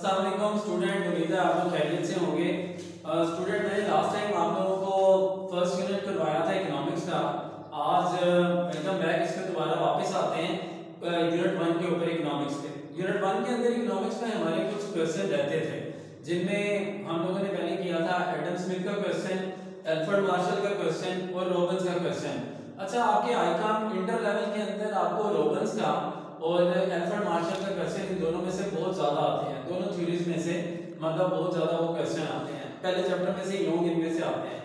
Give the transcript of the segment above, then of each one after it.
अस्सलाम वालेकुम स्टूडेंट, उम्मीद है आप लोग खैरियत से होंगे। स्टूडेंट मैंने लास्ट टाइम आप लोगों को फर्स्ट यूनिट करवाया था इकोनॉमिक्स का। आज वेलकम बैक, इसमें दोबारा वापस आते हैं यूनिट 1 के ऊपर इकोनॉमिक्स पे। यूनिट 1 के अंदर इकोनॉमिक्स में हमारे कुछ क्वेश्चन रहते थे जिनमें हम लोगों ने पहले किया था एडम स्मिथ का क्वेश्चन, एल्फ्रेड मार्शल का क्वेश्चन और रोबिन्स का क्वेश्चन। अच्छा, आपके आईकॉम इंटर लेवल के अंदर आपको रोबिन्स का और एल्फ्रेड मार्शल का क्वेश्चन इन दोनों में से बहुत ज्यादा आते हैं। दोनों थ्योरीज में से मतलब बहुत ज्यादा वो क्वेश्चन आते हैं, पहले चैप्टर में से लोग इनमें से आते हैं।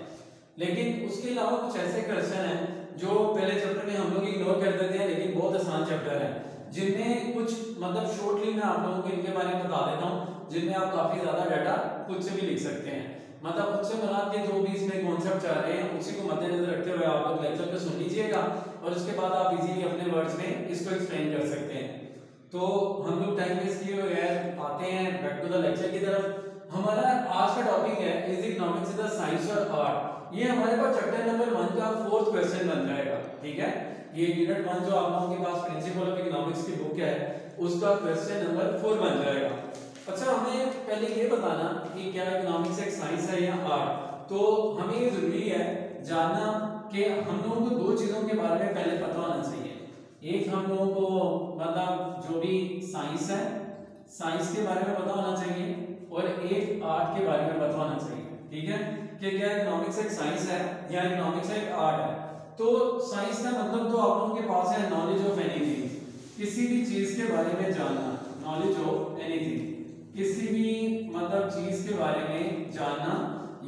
लेकिन उसके अलावा कुछ ऐसे क्वेश्चन हैं जो पहले चैप्टर में हम लोग इग्नोर कर देते हैं, लेकिन बहुत आसान चैप्टर है जिनमें कुछ मतलब शॉर्टली मैं आप लोगों को इनके बारे में बता देता हूँ, जिनमें आप काफी ज्यादा डाटा खुद से भी लिख सकते हैं। मतलब खुद से बना के जो भी इसमें कॉन्सेप्ट चाह रहे हैं उसी को मद्देनजर रखते हुए आप लोग लेक्चर को सुन लीजिएगा और उसके बाद आप इजीली अपने वर्ड्स में इसको एक्सप्लेन कर सकते हैं। तो हम लोग टाइम वेस्ट किए बगैर आते हैं बैक टू द लेक्चर की तरफ। हमारा आज का टॉपिक है is economics is the science और आर्ट। ये हमारे पास चैप्टर नंबर 1 का 4th क्वेश्चन बन जाएगा। ठीक है, ये यूनिट 1 जो आप लोगों के पास प्रिंसिपल ऑफ इकोनॉमिक्स की बुक है उसका क्वेश्चन नंबर 4 बन जाएगा। अच्छा, हमें पहले ये बताना कि क्या इकोनॉमिक्स एक साइंस है या आर्ट। तो हमें ये जरूरी है जानना कि हम लोगों को दो चीजों के बारे में पहले पता होना चाहिए। एक हम लोगों को मतलब जो भी साइंस है, साइंस के बारे में पता होना चाहिए और एक आर्ट के बारे में पता होना चाहिए। ठीक है, कि क्या इकोनॉमिक्स एक साइंस है या इकोनॉमिक्स एक आर्ट है। तो साइंस का मतलब तो आप लोगों के पास है नॉलेज ऑफ एनीथिंग, किसी भी चीज के बारे में जानना। नॉलेज ऑफ एनीथिंग, किसी भी मतलब चीज के बारे में जानना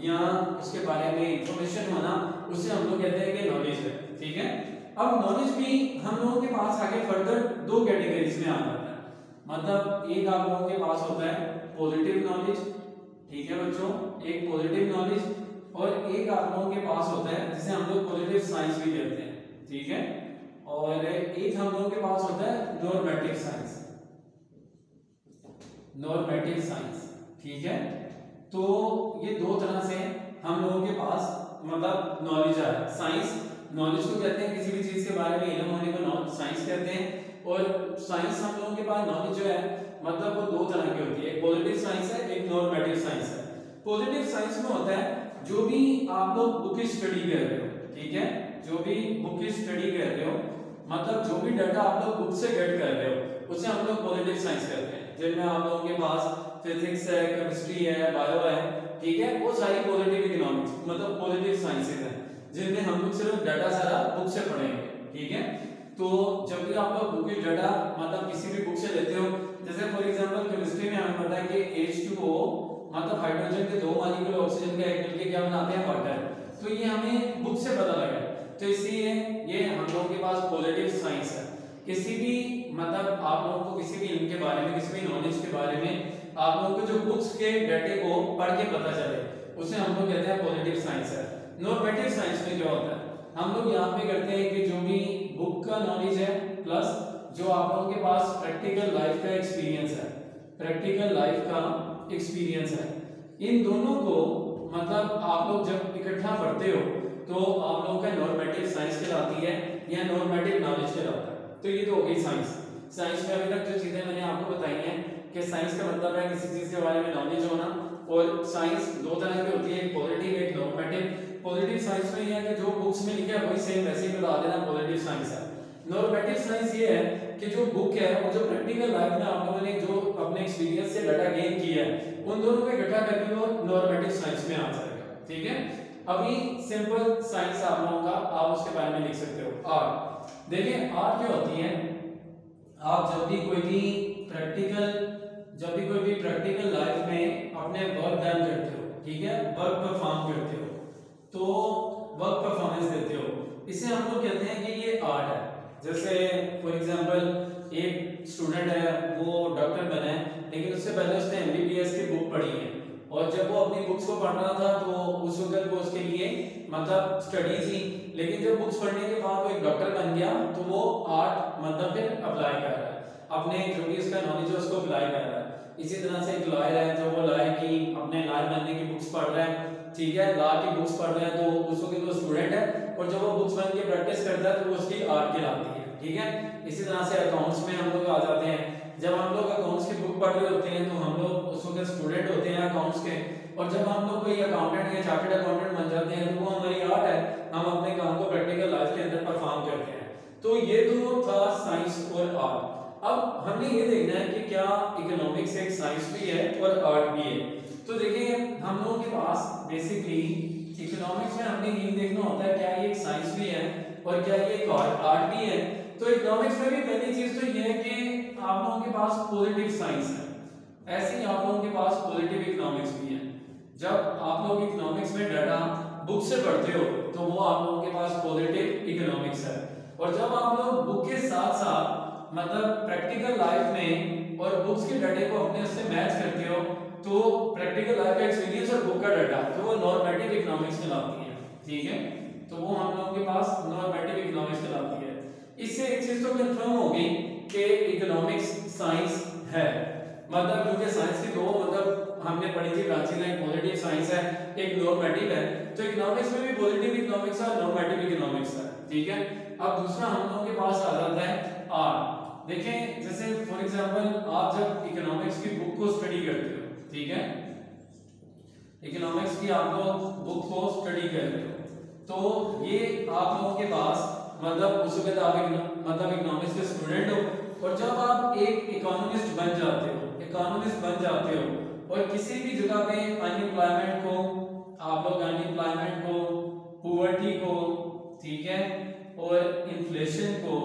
या उसके बारे में इंफॉर्मेशन होना, उसे हम लोग कहते हैं कि नॉलेज है। ठीक है, अब नॉलेज भी हम लोगों के पास आगे फर्दर दो कैटेगरीज में आ जाता है। मतलब एक आप लोगों के पास होता है पॉजिटिव नॉलेज, ठीक है बच्चों, एक पॉजिटिव नॉलेज, और एक आप लोगों के पास होता है जिसे हम लोग पॉजिटिव साइंस भी कहते हैं। ठीक है, और एक हम लोगों के पास होता है नॉर्मेटिव साइंस, नॉर्मेटिव साइंस। ठीक है, तो ये दो तरह से हम लोगों के पास मतलब नॉलेज है। साइंस नॉलेज को कहते हैं, किसी भी चीज के बारे में इल्म होने को साइंस कहते हैं। और साइंस हम लोगों के पास नॉलेज जो है मतलब वो दो तरह की होती है, एक पॉजिटिव साइंस है, एक नॉर्मेटिव साइंस है। पॉजिटिव साइंस में होता है जो भी आप लोग बुक की स्टडी कर रहे हो। ठीक है, जो भी बुक की स्टडी कर रहे हो, मतलब जो भी डाटा आप लोग बुक से गेट कर रहे हो उसे हम लोग पॉजिटिव साइंस कहते हैं। जिनमें आप लोगों के पास फिजिक्स है, केमिस्ट्री है, बायो है, ठीक है, वो सारी पॉजिटिव इकोनॉमिक्स मतलब पॉजिटिव साइंसेज हैं जिनमें हम लोग सिर्फ डाटा सारा बुक से पढ़ेंगे। ठीक है, तो जब भी आप लोग बुक की डाटा मतलब किसी भी बुक से लेते हो, जैसे फॉर एग्जांपल केमिस्ट्री में हमें पता है कि H2O मतलब हाइड्रोजन के दो मॉलिक्यूल ऑक्सीजन का एक मिलकर क्या बनाते हैं, वाटर। तो ये हमें बुक से पता लगा, तो इसलिए ये हम लोगों के पास पॉजिटिव साइंस है। किसी भी मतलब आप लोगों को किसी भी इल्म के बारे में, किसी भी नॉलेज के बारे में आप लोगों को जो बुक्स के डाटे को पढ़ के पता चले उसे हम लोग कहते हैं पॉजिटिव साइंस है। नॉर्मेटिव साइंस में क्या होता है, हम लोग यहाँ पे करते हैं कि जो भी बुक का नॉलेज है प्लस जो आप लोगों के पास प्रैक्टिकल लाइफ का एक्सपीरियंस है, प्रैक्टिकल लाइफ का एक्सपीरियंस है, इन दोनों को मतलब आप लोग जब इकट्ठा पढ़ते हो तो आप लोगों का नॉर्मेटिव साइंस कहलाती है या नॉर्मेटिव नॉलेज कहलाता है। तो ये तो हो गई साइंस। साइंस में अभी तक जो चीजें मैंने आपको बताई हैं कि साइंस का मतलब है किसी चीज के बारे में नॉलेज होना, और साइंस दो तरह की होती है, एक पॉजिटिव एक नॉर्मेटिव। पॉजिटिव साइंस में ये है कि जो बुक्स में लिखा है वही सेम वैसे ही बता देना, पॉजिटिव साइंस है। नॉर्मेटिव साइंस ये है कि जो बुक है और जो प्रैक्टिकल लाइफ में आप लोगों ने जो अपने एक्सपीरियंस से डाटा गेन किया है उन दोनों को इकट्ठा करके वो नॉर्मेटिव साइंस में आ जाएगा। ठीक है, अभी सिंपल साइंस आप लोगों का आप उसके बारे में लिख सकते हो। आर्ट, देखिए आर्ट क्या होती है, आप जब भी कोई भी प्रैक्टिकल लाइफ में अपने वर्क डन करते हो, ठीक है, वर्क परफॉर्म करते हो, तो वर्क परफॉर्मेंस देते हो, इसे हम लोग कहते हैं कि ये आर्ट है। जैसे फॉर एग्जांपल एक स्टूडेंट है, वो डॉक्टर बना है, लेकिन उससे पहले उसने एमबीबीएस की बुक पढ़ी है, और जब वो अपनी बुक्स को पढ़ रहा था तो उस वक्त वो उसके लिए मतलब स्टडी थी, लेकिन जब बुक्स पढ़ने के बाद वो एक डॉक्टर बन गया तो वो आर्ट मतलब फिर अप्लाई कर रहा है, अपने जो भी उसका नॉलेज है उसको अप्लाई कर रहा है। इसी तरह से एक लॉयर है, जो वो लॉयर की अपने लॉयर बनने की बुक्स पढ़ रहा है, ठीक है, लॉ की बुक्स पढ़ रहा है, तो उस वक्त वो स्टूडेंट है, और जब वो बुक्स बन के प्रैक्टिस करता है तो वो उसकी आर्ट कहलाती है। ठीक है, इसी तरह से अकाउंट्स में हम लोग आ जाते हैं, जब हम लोग अकाउंट्स की बुक पढ़ रहे होते हैं तो हम लोग उस के, और जब हम लोग कोई अकाउंटेंट या चार्टर्ड अकाउंटेंट बन जाते हैं तो वो हमारी आर्ट है, हम अपने काम को प्रैक्टिकल लाइफ के अंदर परफॉर्म करते हैं। तो ये तो था साइंस और आर्ट। अब हमने ये देखना है कि क्या इकोनॉमिक्स एक साइंस भी है और आर्ट भी है। तो देखिए हम लोगों के पास बेसिकली इकोनॉमिक्स में हमने ये देखना होता है क्या ये एक साइंस भी है और क्या ये एक आर्ट भी है। तो इकोनॉमिक्स में भी पहली चीज तो ये है कि आप लोगों के पास पॉजिटिव साइंस है, ऐसे ही आप लोगों के पास पॉजिटिव इकोनॉमिक्स भी है। जब आप लोग इकोनॉमिक्स में डाटा बुक से पढ़ते हो तो वो आप लोगों के पास पॉजिटिव इकोनॉमिक्स है, और जब आप लोग बुक के साथ साथ मतलब प्रैक्टिकल लाइफ में और बुक्स के डाटे को अपने से मैच करते हो तो प्रैक्टिकल लाइफ का एक्सपीरियंस और बुक का डाटा तो वो नॉर्मेटिव इकोनॉमिक्स कहलाती है। ठीक है, तो वो हम लोगों के पास नॉर्मेटिव इकोनॉमिक्स कहलाती है। इससे एक चीज तो कंफर्म हो गई कि इकोनॉमिक्स साइंस है, मतलब क्योंकि साइंस की दो मतलब हमने पढ़ी थी ब्रांचेस हैं, पॉजिटिव साइंस है, एक नॉर्मेटिव है। तो इकोनॉमिक्स में भी पॉजिटिव इकोनॉमिक्स है और नॉर्मेटिव इकोनॉमिक्स है। ठीक है, अब दूसरा हम लोगों के पास आ जाता है आर्ट। देखें जैसे फॉर एग्जांपल आप जब इकोनॉमिक्स की बुक को स्टडी करते हो, ठीक है, इकोनॉमिक्स की आप लोग बुक को स्टडी करते हो तो ये आप लोगों के पास मतलब उस वक्त आप मतलब इकोनॉमिक्स के स्टूडेंट हो, और जब आप एक इकोनॉमिस्ट बन जाते हो और किसी भी जगह पे अनएम्प्लॉयमेंट को आप लोग अनएम्प्लॉयमेंट को, पॉवर्टी को, ठीक है, और इन्फ्लेशन को,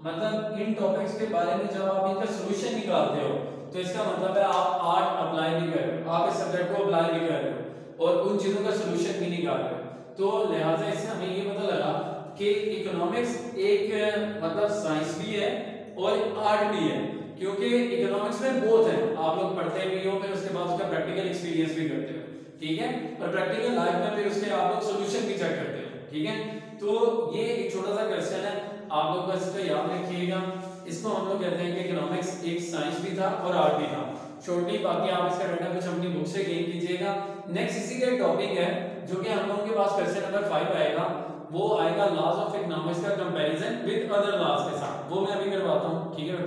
मतलब इन टॉपिक्स के बारे में जब आप इनका सॉल्यूशन निकालते हो तो इसका मतलब है आप आर्ट अप्लाई नहीं कर रहे हो, आप इस सब्जेक्ट को अप्लाई नहीं कर रहे हो और उन चीजों का सॉल्यूशन भी निकाल रहे हो। तो लिहाजा इससे हमें ये पता लगा कि इकोनॉमिक्स एक मतलब साइंस भी है और आर्ट भी है, क्योंकि इकोनॉमिक्स में बोथ है, आप लोग पढ़ते भी हो फिर उसके बाद उसका प्रैक्टिकल एक्सपीरियंस भी करते हो। ठीक है, और प्रैक्टिकल लाइफ में फिर उसके आप लोग सॉल्यूशन भी चेक करते हो। ठीक है, तो ये एक छोटा सा क्वेश्चन है, आप लोग बस इसको याद रखिएगा। इसको हम लोग कहते हैं कि इकोनॉमिक्स एक साइंस भी था और आर्ट भी था शॉर्टली। बाकी आप इसका डाटा कुछ अपनी बुक से गेन कीजिएगा। नेक्स्ट इसी का टॉपिक है जो कि हम लोगों के पास क्वेश्चन नंबर 5 आएगा, वो आएगा लॉज ऑफ इकोनॉमिक्स का कंपैरिजन विद अदर लॉज के साथ, वो मैं अभी करवाता हूं। ठीक है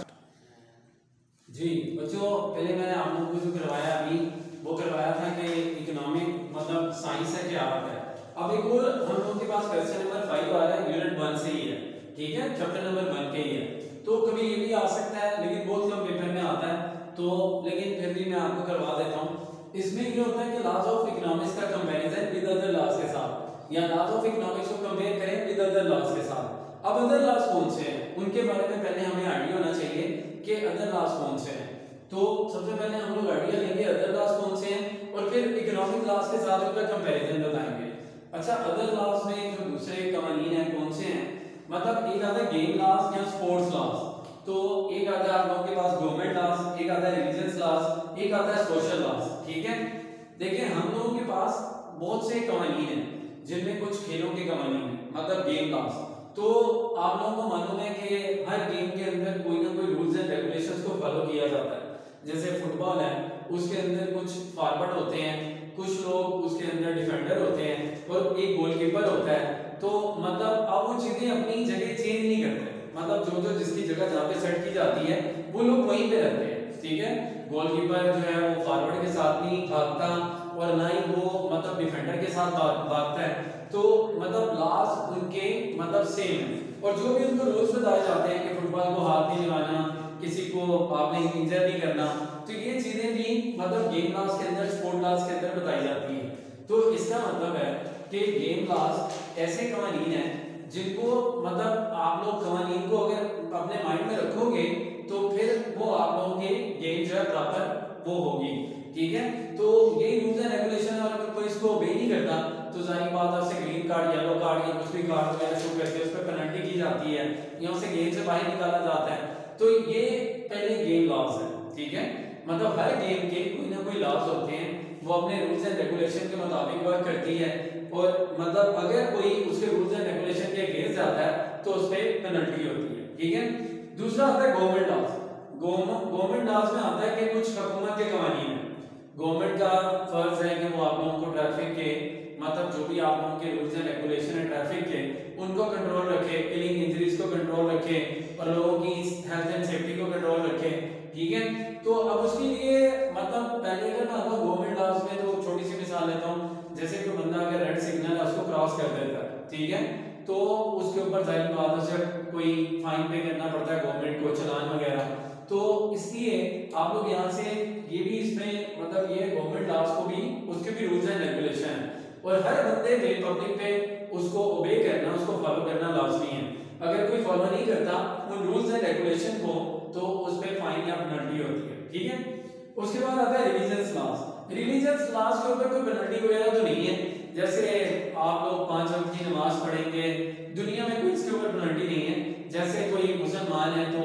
जी बच्चों, पहले मैंने आप लोगों को जो करवाया अभी वो करवाया था कि इकोनॉमिक मतलब साइंस है कि आर्ट है। अब एक और हम लोगों के पास क्वेश्चन नंबर 5 आ रहा है, यूनिट 1 से ही है। ठीक है, चैप्टर नंबर 1 के ही है, तो कभी ये भी आ सकता है लेकिन बहुत कम पेपर में आता है, तो लेकिन फिर भी मैं आपको करवा देता हूँ। इसमें ये होता है कि लॉज ऑफ इकोनॉमिक्स का कंपैरिजन विद अदर लॉज के साथ, या लॉज ऑफ इकोनॉमिक्स को कंपेयर करें विद अदर लॉज के साथ। अब अदर लॉज कौन से हैं उनके बारे में पहले हमें आइडिया होना चाहिए कि अदर लॉज कौन से हैं। तो सबसे पहले हम लोग आइडिया लेंगे अदर लॉज कौन से हैं और फिर इकोनॉमिक लॉज के साथ उसका कंपैरिजन बताएंगे। अच्छा, अदर लॉज में जो दूसरे कानून हैं कौन से हैं, मतलब एक आता है गेम लॉज या स्पोर्ट्स लॉज, तो एक आता है आप लोगों के पास गवर्नमेंट लॉज, एक आता है रिलीजियस लॉज, एक आता है सोशल लॉज। ठीक है, देखिए हम लोगों के पास बहुत से कानून हैं जिनमें कुछ खेलों के कानून हैं, मतलब गेम लॉज। तो आप लोगों को मालूम है कि हर गेम के अंदर कोई ना कोई रूल्स एंड रेगुलेशंस को फॉलो किया जाता है। जैसे फुटबॉल है उसके अंदर कुछ फॉरवर्ड होते हैं, कुछ लोग उसके अंदर डिफेंडर होते हैं और एक गोलकीपर होता है। तो मतलब अब वो चीजें अपनी जगह चेंज नहीं करते, मतलब जो जो जिसकी जगह जहाँ पे सेट की जाती है वो लोग वहीं पे रहते हैं। ठीक है, गोलकीपर जो है वो फॉरवर्ड के साथ नहीं भागता और ना ही वो मतलब डिफेंडर के साथ भागता है, तो मतलब लॉज उनके मतलब सेम है। और जो भी उनको रूल्स बताए जाते हैं कि फुटबॉल को हाथ नहीं लगाना, किसी को आपने इंजर नहीं करना, तो ये चीजें भी मतलब गेम लॉज के अंदर, स्पोर्ट लॉज के अंदर बताई जाती है। तो इसका मतलब है कि गेम लॉज ऐसे कानून हैं जिनको मतलब आप लोग कानून को अगर अपने माइंड में रखोगे तो फिर वो आप लोगों के गेम जो है प्रॉपर वो होगी। ठीक है, तो ये रूल्स एंड रेगुलेशन है और अगर कोई इसको ओबे नहीं करता तो जाहिर बात है उससे ग्रीन कार्ड, येलो कार्ड या कुछ भी कार्ड वगैरह शो करके उस पर पेनल्टी की जाती है या उसे गेम से बाहर निकाला जाता है। तो ये पहले गेम लॉज है। ठीक है, मतलब हर गेम के कोई ना कोई लॉज होते हैं, वो अपने रूल्स एंड रेगुलेशन के मुताबिक वर्क करती है और मतलब अगर कोई उसके रूल्स एंड रेगुलेशन के अगेंस्ट जाता है तो उस पर पेनल्टी होती है। ठीक है, दूसरा आता है गवर्नमेंट लॉज। गवर्नमेंट लॉज में आता है कि कुछ हुकूमत के कानून हैं, गवर्नमेंट का फर्ज है कि वो आप लोगों को ट्रैफिक के मतलब जो भी आप लोगों के रूल्स एंड रेगुलेशन है ट्रैफिक के उनको कंट्रोल रखे, किलिंग इंजरीज को कंट्रोल रखे और लोगों की हेल्थ एंड सेफ्टी को कंट्रोल रखे। ठीक है, तो अब उसके लिए मतलब पहले अगर मैं आपको गवर्नमेंट लॉज में तो ठीक है। तो उसके ऊपर जाहिर बात है जब कोई फाइन पे करना पड़ता है गवर्नमेंट को, चालान वगैरह। तो इसलिए आप लोग यहाँ से ये भी इसमें मतलब ये गवर्नमेंट लॉज को भी उसके भी रूल्स एंड रेगुलेशन है और हर बंदे पे पब्लिक पे उसको ओबे करना, उसको फॉलो करना लाजमी है। अगर कोई फॉलो नहीं करता उन रूल्स एंड रेगुलेशन को तो उस पे फाइन या पेनल्टी होती है, ठीक है। उसके बाद आता है रिलीजियस लॉज। रिलीजियस लॉज के ऊपर कोई पेनल्टी वगैरह तो नहीं है, जैसे आप लोग 5 वक्त की नमाज पढ़ेंगे, दुनिया में कोई इसके ऊपर पेनल्टी नहीं है। जैसे कोई मुसलमान है तो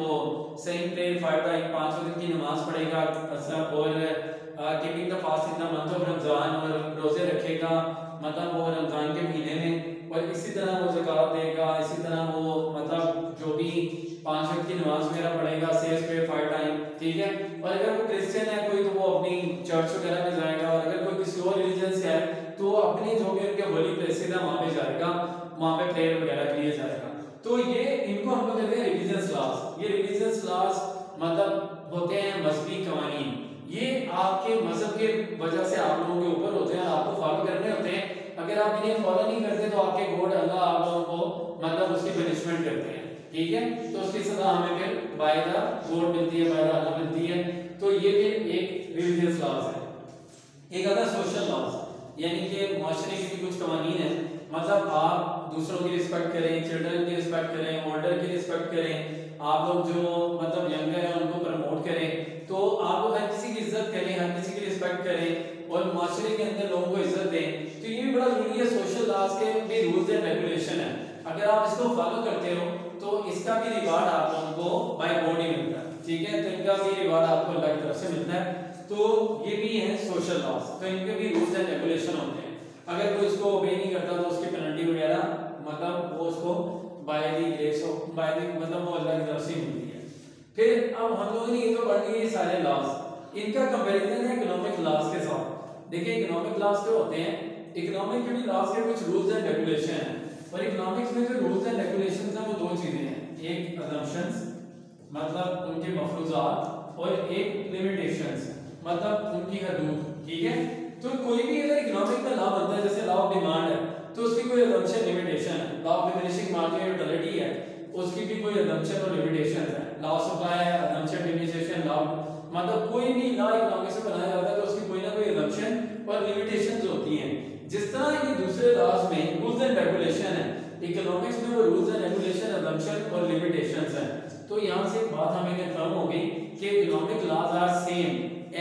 सेम प्रेयर 5 वक्त की नमाज पढ़ेगा और keeping the fast in the month of Ramzan, और रोजे रखेगा मतलब वो रमजान के महीने में, और इसी तरह वो ज़कात देगा, इसी तरह वो मतलब जो भी 5 वक्त की नमाज वगैरह पढ़ेगा, सेज प्रेयर 5 टाइम, ठीक है। और अगर वो क्रिश्चियन है कोई तो वो अपनी चर्च वगैरह में जाएगा, और अगर कोई किसी और रिलीजन से है तो वो अपने जो भी उनके होली प्लेसेस है वहां पे जाएगा, वहां पे प्रेयर वगैरह के लिए जाएगा। तो ये इनको हम लोग कहते हैं रिलीजियस लॉज। ये रिलीजियस लॉज मतलब होते हैं मजहबी कवानीन, ये आपके मजहब के वजह से आप लोगों के ऊपर होते हैं, आपको फॉलो करने होते हैं। अगर आप इन्हें फॉलो नहीं करते तो आपके गॉड अल्लाह आप लोगों को मतलब उसकी पनिशमेंट करते हैं, ठीक है। तो उसकी सजा हमें फिर बाय द गॉड मिलती है, बाय द अल्लाह मिलती है। तो ये फिर एक रिलीजियस लॉज है। एक आता है सोशल लॉज, यानी कि माशरे की भी कुछ कवानीन है, मतलब आप दूसरों की रिस्पेक्ट करें, चिल्ड्रन की रिस्पेक्ट करें, ओल्डर की रिस्पेक्ट करें, आप लोग जो मतलब यंगर है उनको प्रमोट करें, तो आप लोग हर किसी की इज्जत करें, हर किसी की रिस्पेक्ट करें और माशरे के अंदर लोगों को इज्जत दें। तो ये भी बड़ा जरूरी है। सोशल लॉज के भी रूल्स एंड रेगुलेशन है, अगर आप इसको फॉलो करते हो तो इसका भी रिवार्ड आप लोगों को बाय गॉड ही मिलता है, ठीक है। तो इनका भी रिवार्ड आपको अल्लाह की तरफ से मिलता है। तो ये भी है सोशल लॉज, तो इनके भी रूल्स एंड रेगुलेशन होते हैं। अगर कोई इसको ओबे नहीं करता तो उसकी पेनल्टी वगैरह मतलब वो उसको by the grace of by the मतलब वो अल्लाह की तरफ से मिलती है। फिर अब हम लोगों ने ये तो पढ़ लिए सारे लॉज, इनका कंपैरिजन है इकोनॉमिक लॉज के साथ। देखिए इकोनॉमिक लॉज जो होते हैं, इकोनॉमिक के भी लॉज के कुछ रूल्स एंड रेगुलेशन हैं, और इकोनॉमिक्स में जो रूल्स एंड रेगुलेशंस हैं वो दो चीजें हैं, एक असम्पशंस मतलब उनके मफरूजात और एक लिमिटेशंस मतलब उनकी हदूद, ठीक है। तो कोई भी अगर इकोनॉमिक का लॉ बनता है, जैसे लॉ ऑफ डिमांड है तो उसकी कोई असम्पशन लिमिटेशन है, law of diminishing marginal utility है उसकी भी कोई असम्पशन और लिमिटेशन है, लॉ ऑफ सप्लाई है असम्पशन लिमिटेशन लॉ, मतलब कोई भी लॉ इकोनॉमिक्स में बनाया जाता है तो उसकी कोई ना कोई असम्पशन और लिमिटेशंस होती हैं। जिस तरह ये दूसरे लॉज में रूल्स एंड रेगुलेशन है, इकोनॉमिक्स में वो रूल्स एंड रेगुलेशन असम्पशन और लिमिटेशंस हैं। तो यहाँ से एक बात हमें कंफर्म हो गई कि economic laws are same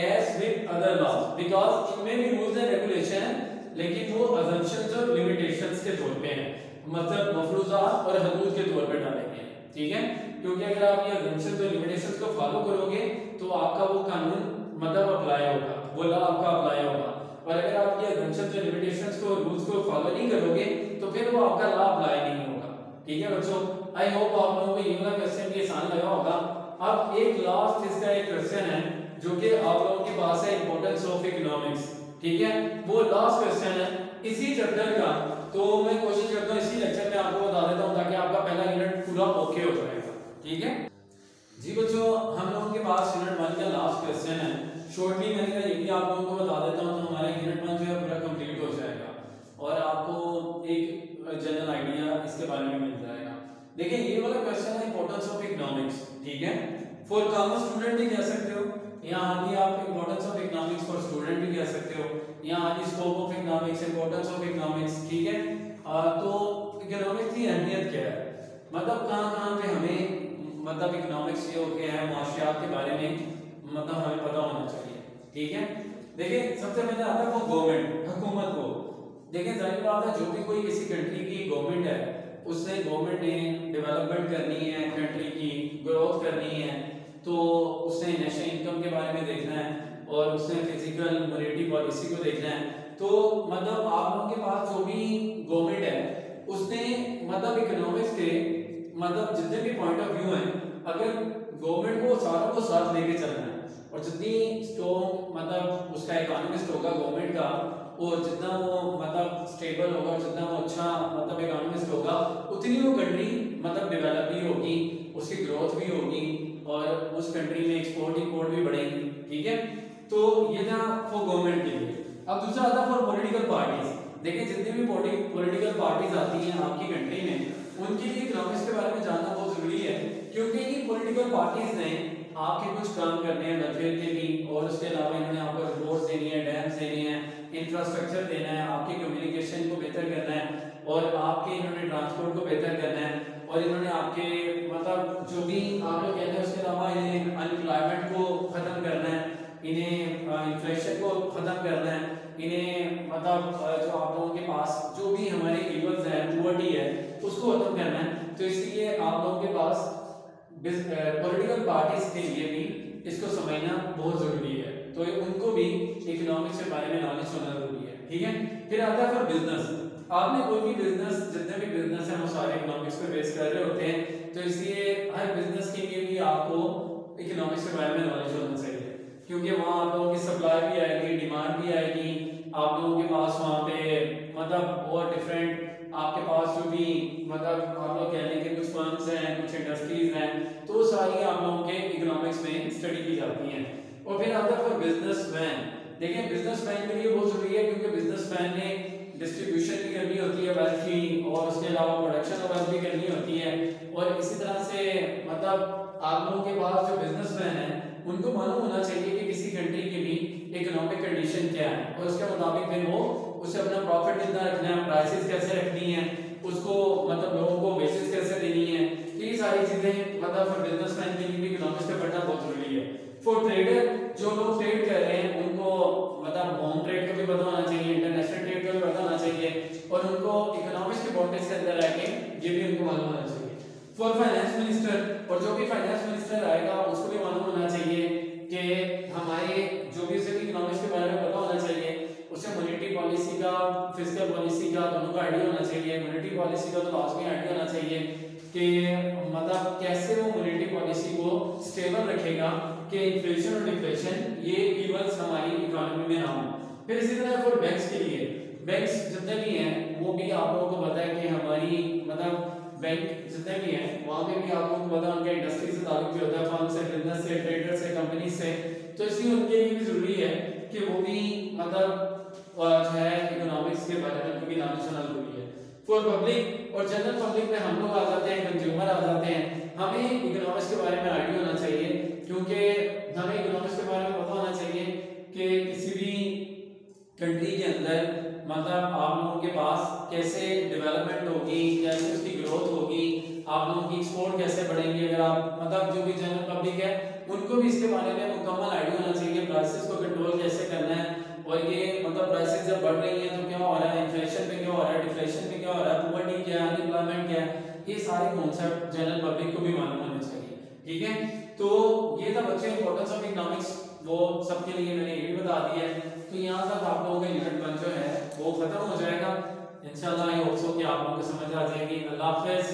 as with other laws, because इनमें भी रूल्स एंड रेगुलेशन है लेकिन वो असम्पशंस और लिमिटेशंस के तौर पे हैं, मतलब मफरूजात और हदूद के तौर पे डाले गए हैं, ठीक है। क्योंकि अगर आप ये असम्पशंस और लिमिटेशंस को फॉलो करोगे तो आपका वो कानून मतलब अप्लाई होगा, वो लॉ आपका अप्लाई होगा, और अगर आप ये असम्पशंस और लिमिटेशंस को रूल्स को फॉलो नहीं करोगे तो फिर वो आपका लॉ अप्लाई नहीं होगा, ठीक है बच्चों। आई होप आप लोगों को ये वाला क्वेश्चन भी आसान लगा होगा। अब एक लास्ट इसका एक क्वेश्चन है जो कि आप लोगों के पास है, इंपॉर्टेंस ऑफ इकोनॉमिक्स, ठीक है। वो लास्ट क्वेश्चन है इसी चैप्टर का, तो मैं कोशिश करता हूँ इसी लेक्चर में आपको बता देता हूँ ताकि आपका पहला यूनिट पूरा ओके हो जाएगा, ठीक है जी बच्चों। हम लोगों के पास यूनिट 1 का लास्ट क्वेश्चन है, शॉर्टली मैंने कहा ये भी आप लोगों को बता देता हूँ तो हमारा यूनिट 1 जो है पूरा कंप्लीट हो जाएगा और आपको एक जनरल आइडिया इसके बारे में मिल जाएगा। देखिए ये वाला क्वेश्चन है इंपॉर्टेंस ऑफ इकोनॉमिक्स, ठीक है। फॉर कॉमन स्टूडेंट भी कह सकते हो, यहाँ आगे आप importance of economics for student भी कह सकते हो, यहाँ आगे scope of economics, importance of economics, ठीक है। तो इकोनॉमिक्स की अहमियत क्या है, मतलब कहाँ पे हमें मतलब इकोनॉमिक्स जो है माशियात के बारे में मतलब हमें पता होना चाहिए, ठीक है। देखिए सबसे पहले आता है वो गवर्नमेंट, हुकूमत को। देखिए जाहिर बात है जो भी कोई किसी कंट्री की गवर्नमेंट है उससे गवर्नमेंट ने डेवलपमेंट करनी है, कंट्री की ग्रोथ करनी है, तो उसने नेशनल इनकम के बारे में देखना है और उसने फिजिकल मॉनेटरी पॉलिसी को देखना है। तो मतलब आप लोगों के पास जो भी गवर्नमेंट है उसने मतलब इकोनॉमिक्स के मतलब जितने भी पॉइंट ऑफ व्यू हैं, अगर गवर्नमेंट को सारों को साथ लेके चलना है और जितनी स्ट्रॉन्ग मतलब उसका इकोनॉमिस्ट होगा गवर्नमेंट का और जितना वो मतलब स्टेबल होगा और जितना वो अच्छा मतलब इकोनॉमिस्ट होगा उतनी वो कंट्री मतलब डेवलप भी होगी, उसकी ग्रोथ भी होगी और उस कंट्री में एक्सपोर्ट इंपोर्ट भी बढ़ेगी, ठीक है। तो ये था फॉर गवर्नमेंट के लिए। अब दूसरा आता है फॉर पॉलिटिकल पार्टीज। देखिए जितनी भी पॉलिटिकल पार्टीज आती हैं आपकी कंट्री में उनके लिए इकोनॉमिक्स के बारे में जानना बहुत जरूरी है, क्योंकि इन पॉलिटिकल पार्टीज ने आपके कुछ काम करने हैं वेलफेयर के भी, और उसके अलावा इन्होंने आपको रोड्स देनी है, डैम्स देनी है, इंफ्रास्ट्रक्चर देना है, आपकी कम्युनिकेशन को बेहतर करना है, और आपके इन्होंने ट्रांसपोर्ट को बेहतर करना है, और इन्होंने आपके मतलब जो भी आप लोग कहते हैं उसके अलावा इन्हें अनएम्प्लॉयमेंट को खत्म करना है, इन्हें इन्फ्लेशन को खत्म करना है, इन्हें मतलब जो आप लोगों के पास जो भी हमारे इवल्स है, पॉवर्टी है, उसको खत्म करना है। तो इसलिए आप लोगों के पास पॉलिटिकल पार्टीज के लिए भी इसको समझना बहुत जरूरी है, तो उनको भी इकोनॉमिक्स के बारे में नॉलेज होना जरूरी है। ठीक है, फिर आता है फिर बिजनेस। आपने कोई भी बिजनेस, जितने भी बिजनेस है वो सारे इकोनॉमिक्स पे बेस कर रहे होते हैं, तो इसलिए हर बिजनेस के लिए भी आपको इकोनॉमिक्स के बारे में नॉलेज होना चाहिए, क्योंकि वहाँ आप लोगों की सप्लाई भी आएगी, डिमांड भी आएगी, आप लोगों के पास वहाँ पे मतलब और डिफरेंट आपके पास जो भी मतलब आप लोग कह लें कि कुछ फर्म्स हैं, कुछ इंडस्ट्रीज हैं, तो सारी आप लोगों के इकोनॉमिक्स में स्टडी की जाती हैं। और फिर आता है बिजनेसमैन। देखिए बिजनेसमैन के लिए बहुत जरूरी है, क्योंकि बिजनेसमैन ने डिस्ट्रीब्यूशन भी करनी होती है वेल्थ की, और उसके अलावा प्रोडक्शन ऑफ वेल्थ भी करनी होती है, और इसी तरह से मतलब आप लोगों के पास जो बिजनेसमैन है उनको मालूम होना चाहिए कि किसी कंट्री की भी इकोनॉमिक कंडीशन क्या है, और उसके मुताबिक फिर वो उसे अपना प्रॉफिट कितना रखना है, प्राइसेस कैसे रखनी है, उसको मतलब लोगों को वेजेस कैसे देनी है, ये सारी चीजें मतलब फॉर बिजनेसमैन के लिए भी इकोनॉमिक्स का पढ़ना बहुत जरूरी है। फॉर ट्रेडर, जो लोग ट्रेड कर रहे हैं उनको मतलब होम ट्रेड का भी पता होना चाहिए, इंटरनेशनल ट्रेड का भी पता होना चाहिए, और उनको इकोनॉमिक्स के बाउंड्रीज के अंदर रह के ये भी उनको मालूम होना चाहिए। फॉर फाइनेंस मिनिस्टर, और जो भी फाइनेंस मिनिस्टर आएगा उसको भी मालूम होना चाहिए कि हमारे जो भी उसे इकोनॉमिक्स के बारे में पता होना चाहिए, उसे मॉनेटरी पॉलिसी का, फिस्कल पॉलिसी का दोनों का आइडिया होना चाहिए। मॉनेटरी पॉलिसी का तो लाजमी आइडिया होना चाहिए कि मतलब कैसे वो मॉनेटरी पॉलिसी को स्टेबल रखेगा कि इन्फ्लेशन और डिफ्लेशन ये इवल्स हमारी इकोनॉमी में ना हो। फिर इसी तरह फॉर बैंक्स के लिए, बैंक्स जितने भी हैं वो भी आप लोगों को पता है कि हमारी मतलब बैंक जितने भी हैं वहाँ पे भी आप लोगों को पता है उनके इंडस्ट्री से ताल्लुक भी होता है, फर्म से, बिजनेस से, ट्रेडर से, कंपनी से, तो इसलिए उनके लिए भी जरूरी है कि वो भी मतलब जो है इकोनॉमिक्स के बारे में उनको भी नॉलेज होना जरूरी है। फॉर पब्लिक और जनरल पब्लिक में हम लोग आ जाते हैं, कंज्यूमर आ जाते हैं, हमें इकोनॉमिक्स के बारे में आइडिया होना चाहिए, क्योंकि हमें इकोनॉमिक्स के बारे में पता होना चाहिए कि किसी भी कंट्री के अंदर मतलब आप लोगों के पास कैसे डेवलपमेंट होगी, कैसे उसकी ग्रोथ होगी, आप लोगों की एक्सपोर्ट कैसे बढ़ेंगे। अगर आप मतलब जो भी जनरल पब्लिक है उनको भी इसके बारे में मुकम्मल आइडिया होना चाहिए, प्राइसेस को कंट्रोल कैसे करना है, और ये मतलब प्राइसेस जब बढ़ रही हैं तो क्या हो रहा है, इन्फ्लेशन पे क्या हो रहा है, डिफ्लेशन पे क्या हो रहा है, पॉवर्टी क्या है, अनएम्प्लॉयमेंट क्या है, ये सारे कॉन्सेप्ट जनरल पब्लिक को भी मालूम होने चाहिए। ठीक है, तो ये था बच्चे इंपॉर्टेंस ऑफ इकोनॉमिक्स, वो सबके लिए मैंने ये भी बता दिया है। तो यहाँ तक आप लोगों का यूनिट 1 जो है वो खत्म हो जाएगा इंशाल्लाह। आई होप सो कि आप लोगों को समझ आ जाएगी। अल्लाह हाफिज़।